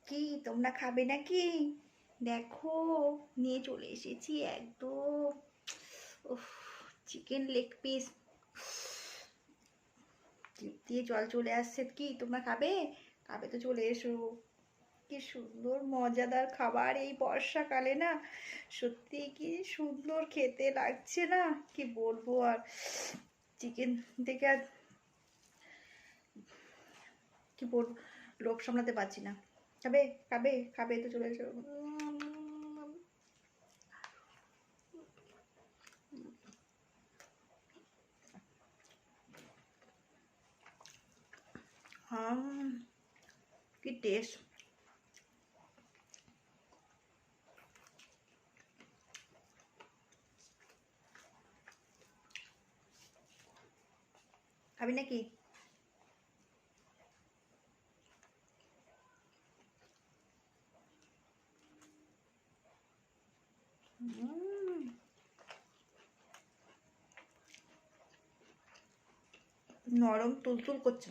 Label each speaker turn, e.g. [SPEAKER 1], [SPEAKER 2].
[SPEAKER 1] কি তোমরা খাবে নাকি? দেখো নিয়ে চলে এসেছি একদম। উফ, চিকেন লেগ পিস দিয়ে জল চলে আসছে। কি তোমরা খাবে? খাবে তো চলে এসো। কি সুন্দর মজাদার খাবার এই বর্ষাকালে না, সত্যি কি সুন্দর খেতে লাগছে না, কি বলবো আর। চিকেন থেকে আর কি বলবো, লোভ সামলাতে পারছি না। খাবে খাবে খাবে তো চলে এসো। কি টেস্ট। খাবি নাকি? নরম তুলতুল করছে।